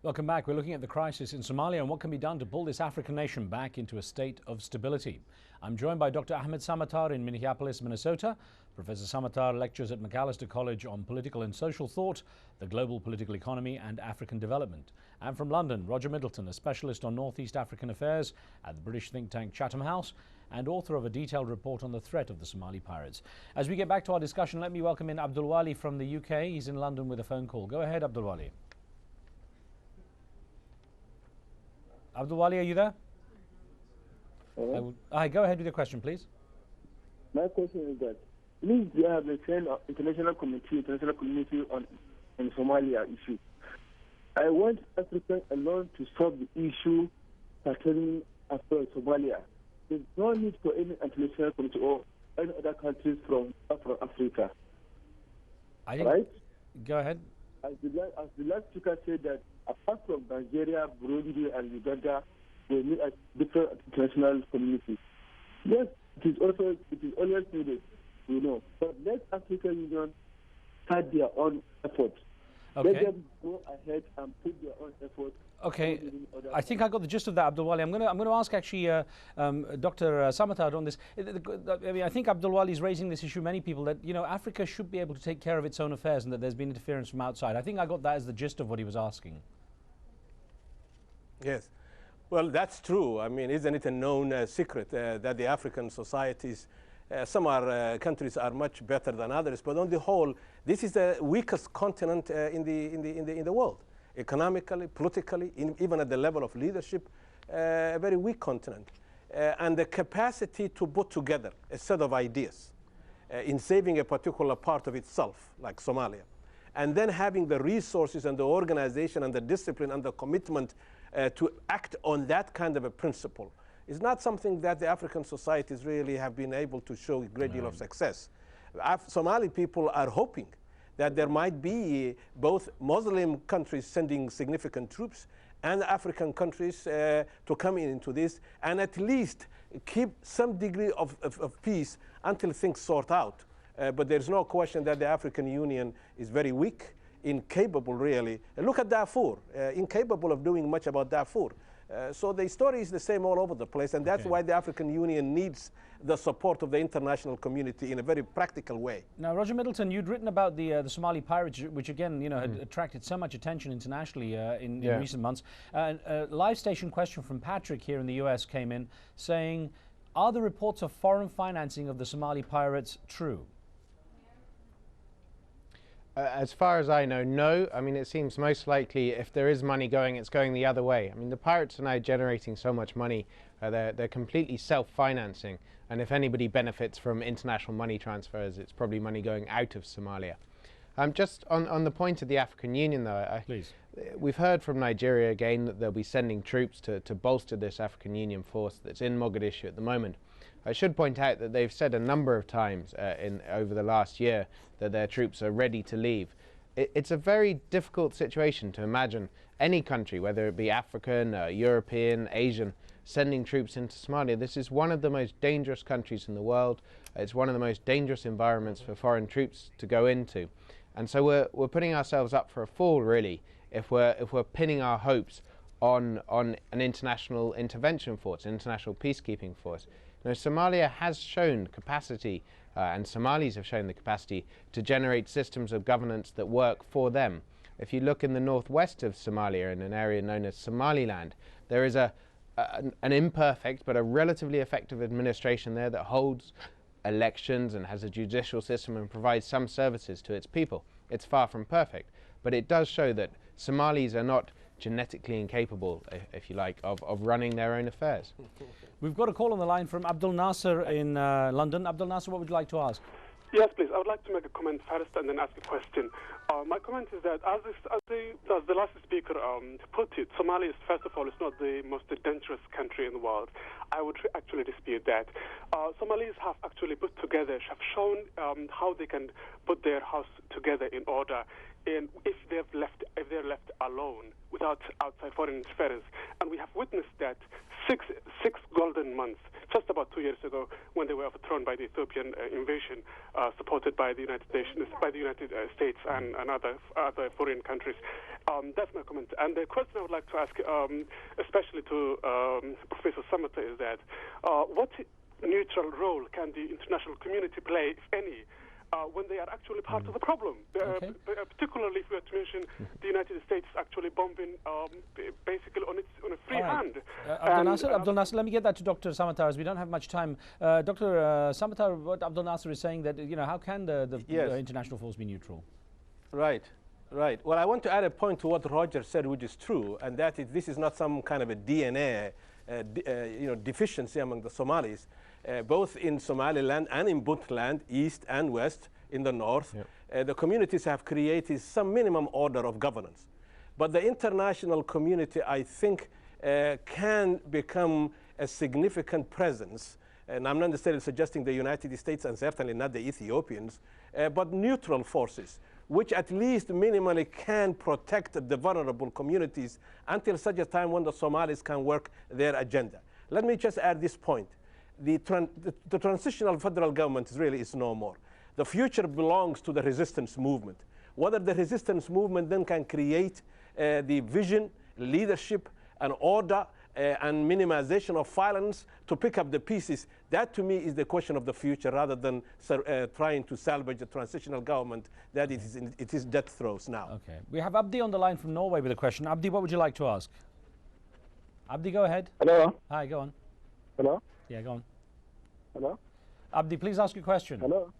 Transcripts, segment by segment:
Welcome back. We're looking at the crisis in Somalia and what can be done to pull this African nation back into a state of stability. I'm joined by Dr. Ahmed Samatar in Minneapolis, Minnesota. Professor Samatar lectures at Macalester College on political and social thought, the global political economy and African development. And from London, Roger Middleton, a specialist on Northeast African affairs at the British think tank Chatham House and author of a detailed report on the threat of the Somali pirates. As we get back to our discussion, let me welcome in ABDUL WALI from the UK. He's in London with a phone call. Go ahead, ABDUL WALI. ABDUL WALI, are you there? Hi, go ahead with your question, please. My question is that, please, we have a international community on Somalia issue. I want Africa alone to solve the issue pertaining after Somalia. There's no need for any international community or any other countries from Africa. Right? Go ahead. As the last speaker said that apart from Nigeria, Burundi, and Uganda, they need a different international community. Yes, it is always needed, you know. But let African Union start their own efforts. Okay. Let them go ahead and put their own efforts. Okay, I think I got the gist of that, ABDUL WALI. I'm going to ask actually Dr. Samatar on this. I mean, I think ABDUL WALI is raising this issue. Many people that Africa should be able to take care of its own affairs, and that there's been interference from outside. I think I got that as the gist of what he was asking. Yes, well, that's true. I mean, isn't it a known secret that the African societies, some countries are much better than others, but on the whole, this is the weakest continent in the world. Economically, politically, even at the level of leadership, a very weak continent. And the capacity to put together a set of ideas in saving a particular part of itself, like Somalia, and then having the resources and the organization and the discipline and the commitment to act on that kind of a principle is not something that the African societies really have been able to show a great deal of success. Somali people are hoping that there might be both Muslim countries sending significant troops and African countries to come into this and at least keep some degree of peace until things sort out. But there's no question that the African Union is very weak, incapable really. Look at Darfur, incapable of doing much about Darfur. So the story is the same all over the place, and that's why the African Union needs the support of the international community in a very practical way. Now, Roger Middleton, you'd written about the Somali pirates, which again, had attracted so much attention internationally in recent months. A live station question from Patrick here in the US came in saying, are the reports of foreign financing of the Somali pirates true? As far as I know, no. I mean, it seems most likely if there is money going, it's going the other way. I mean, the pirates are now generating so much money, they're completely self-financing. And if anybody benefits from international money transfers, it's probably money going out of Somalia. Just on the point of the African Union, though, we've heard from Nigeria again that they'll be sending troops to bolster this African Union force that's in Mogadishu at the moment. I should point out that they've said a number of times over the last year that their troops are ready to leave. It's a very difficult situation to imagine any country, whether it be African, European, Asian, sending troops into Somalia. This is one of the most dangerous countries in the world. It's one of the most dangerous environments for foreign troops to go into. And so we're putting ourselves up for a fall, really, if we're pinning our hopes on an international intervention force, an international peacekeeping force. Now, Somalia has shown capacity, and Somalis have shown the capacity to generate systems of governance that work for them. If you look in the northwest of Somalia, in an area known as Somaliland, there is an imperfect but a relatively effective administration there that holds elections and has a judicial system and provides some services to its people. It's far from perfect, but it does show that Somalis are not genetically incapable, if you like, of running their own affairs. We've got a call on the line from Abdul Nasser in London. Abdul Nasser, what would you like to ask? Yes, please. I would like to make a comment first and then ask a question. My comment is that, as the last speaker put it, Somalia is, first of all, is not the most dangerous country in the world. I would actually dispute that. Somalis have actually put together, have shown how they can put their house together in order, and if they're left alone without outside foreign interference. And we have witnessed that six golden months just about 2 years ago when they were overthrown by the Ethiopian invasion, supported by the United States and other foreign countries. That's my comment. And the question I would like to ask, especially to Professor Samatar, is that what neutral role can the international community play, if any, when they are actually part of the problem? Particularly if we are to mention the United States actually bombing basically on a free hand. Abdul Nasser, let me get that to Dr. Samatar, as we don't have much time. Dr. Samatar, what Abdul Nasser is saying, that how can the international force be neutral? Right. Well, I want to add a point to what Roger said, which is true, and that is this is not some kind of a DNA deficiency among the Somalis. Both in Somaliland and in Puntland, east and west, in the north, the communities have created some minimum order of governance. But the international community, I think, can become a significant presence, and I'm not necessarily suggesting the United States and certainly not the Ethiopians, but neutral forces, which at least minimally can protect the vulnerable communities until such a time when the Somalis can work their agenda. Let me just add this point. The transitional federal government really is no more. The future belongs to the resistance movement. Whether the resistance movement then can create the vision, leadership, and order, and minimization of violence to pick up the pieces, that to me is the question of the future, rather than trying to salvage the transitional government that it is death throes now. Okay. We have Abdi on the line from Norway with a question. Abdi, what would you like to ask? Abdi, go ahead. Hello. Hi, go on. Hello. Yeah, go on. Hello. Abdi, please ask your question. Hello.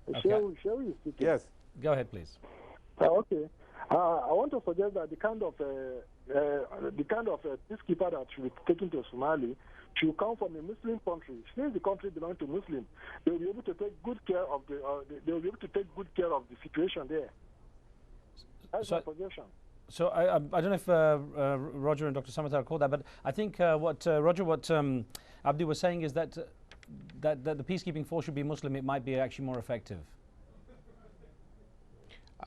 Okay. Shall we speak? Yes. Go ahead, please. Okay. I want to suggest that the kind of peacekeeper that should be taken to Somalia should come from a Muslim country. Since the country belongs to Muslims, they will be able to take good care of the situation there. That's my suggestion. So I don't know if Roger and Dr. Samatar called that, but I think what Abdi was saying is that the peacekeeping force should be Muslim. It might be actually more effective.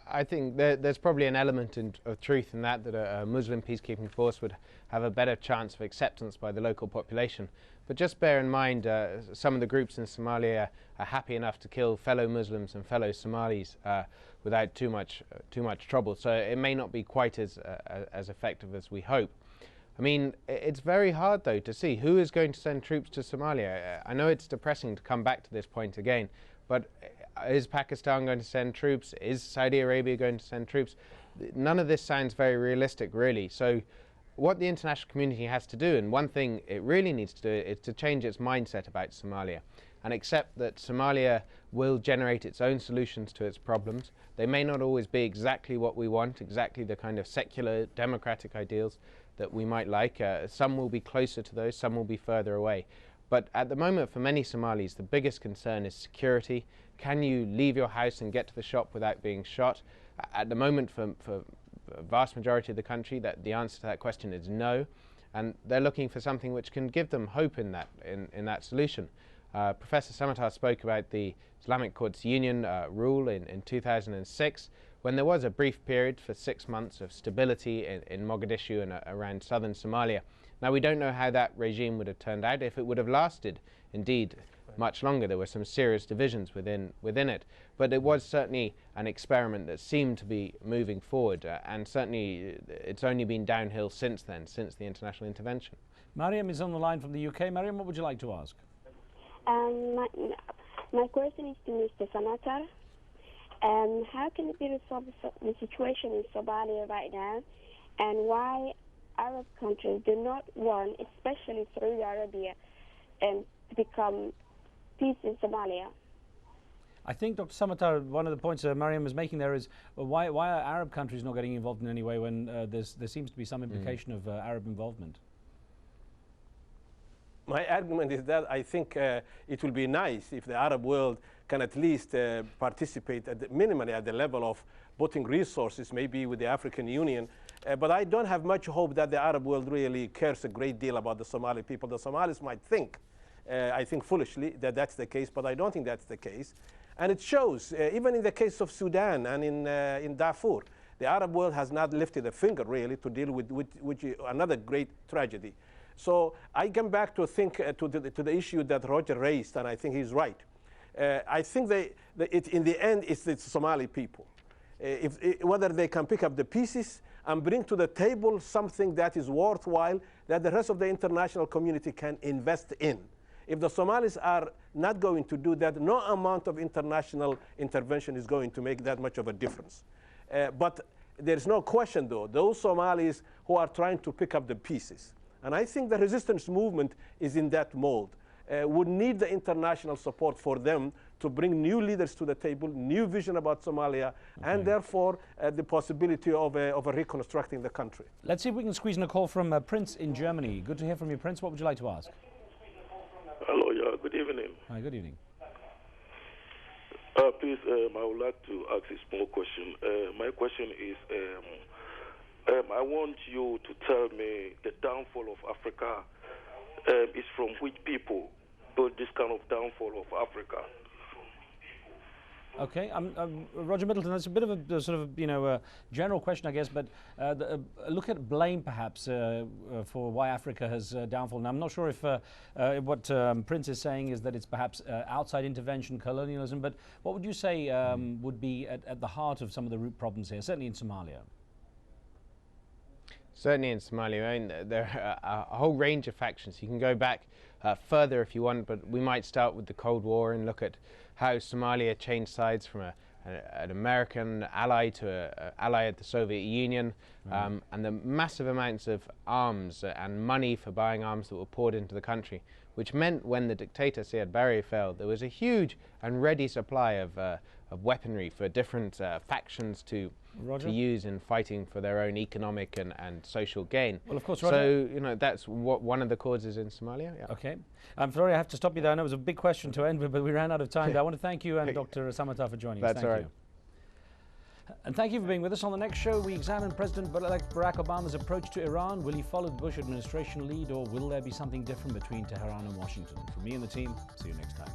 I think there's probably an element of truth in that a Muslim peacekeeping force would have a better chance of acceptance by the local population. But just bear in mind, some of the groups in Somalia are happy enough to kill fellow Muslims and fellow Somalis without too much trouble. So it may not be quite as effective as we hope. I mean, it's very hard, though, to see who is going to send troops to Somalia. I know it's depressing to come back to this point again, but is Pakistan going to send troops? Is Saudi Arabia going to send troops? None of this sounds very realistic, really. So what the international community has to do, and one thing it really needs to do, is to change its mindset about Somalia and accept that Somalia will generate its own solutions to its problems. They may not always be exactly what we want, exactly the kind of secular democratic ideals that we might like. Some will be closer to those, some will be further away. But at the moment, for many Somalis, the biggest concern is security. Can you leave your house and get to the shop without being shot? At the moment, for a vast majority of the country, the answer to that question is no. And they're looking for something which can give them hope in that solution. Professor Samatar spoke about the Islamic Courts Union rule in 2006, when there was a brief period for 6 months of stability in Mogadishu and around southern Somalia. Now, we don't know how that regime would have turned out, if it would have lasted, indeed, much longer. There were some serious divisions within it. But it was certainly an experiment that seemed to be moving forward, and certainly it's only been downhill since then, since the international intervention. Mariam is on the line from the UK. Mariam, what would you like to ask? My question is to Mr. Samatar. How can it be resolved, the situation in Somalia right now, and why Arab countries do not want, especially Saudi Arabia, to become peace in Somalia? I think, Dr. Samatar, one of the points Mariam is making there is why are Arab countries not getting involved in any way when there seems to be some implication of Arab involvement? My argument is that I think it will be nice if the Arab world can at least participate minimally at the level of putting resources, maybe with the African Union. But I don't have much hope that the Arab world really cares a great deal about the Somali people. The Somalis might think, I think foolishly, that that's the case, but I don't think that's the case. And it shows, even in the case of Sudan and in Darfur, the Arab world has not lifted a finger really to deal with another great tragedy. So I come back to think to the issue that Roger raised, and I think he's right. I think in the end, it's the Somali people. Whether they can pick up the pieces and bring to the table something that is worthwhile, that the rest of the international community can invest in. If the Somalis are not going to do that, no amount of international intervention is going to make that much of a difference. But there's no question, though, those Somalis who are trying to pick up the pieces, and I think the resistance movement is in that mold, would need the international support for them to bring new leaders to the table, new vision about Somalia, and therefore the possibility of reconstructing the country. Let's see if we can squeeze in a call from Prince in Germany. Good to hear from you, Prince. What would you like to ask? Hello, yeah, good evening. Hi, good evening. Please, I would like to ask a small question. My question is, I want you to tell me the downfall of Africa is from which people build this kind of downfall of Africa. Okay, Roger Middleton, that's a bit of a sort of, a general question, I guess, but look at blame, perhaps, for why Africa has downfall. Now, I'm not sure if what Prince is saying is that it's perhaps outside intervention, colonialism, but what would you say would be at the heart of some of the root problems here, certainly in Somalia? Certainly in Somalia, I mean, there are a whole range of factions. You can go back further if you want, but we might start with the Cold War and look at how Somalia changed sides from an American ally to an ally of the Soviet Union, and the massive amounts of arms and money for buying arms that were poured into the country, which meant when the dictator Siad Barre fell, there was a huge and ready supply of weaponry for different factions to use in fighting for their own economic and social gain. Well, of course, Roger. So, that's one of the causes in Somalia. Yeah. Okay. I'm sorry I have to stop you there. I know it was a big question to end with, but we ran out of time. I want to thank you and Dr. Samatar for joining us. That's all right. And thank you for being with us. On the next show, we examine President-elect Barack Obama's approach to Iran. Will he follow the Bush administration lead, or will there be something different between Tehran and Washington? From me and the team, see you next time.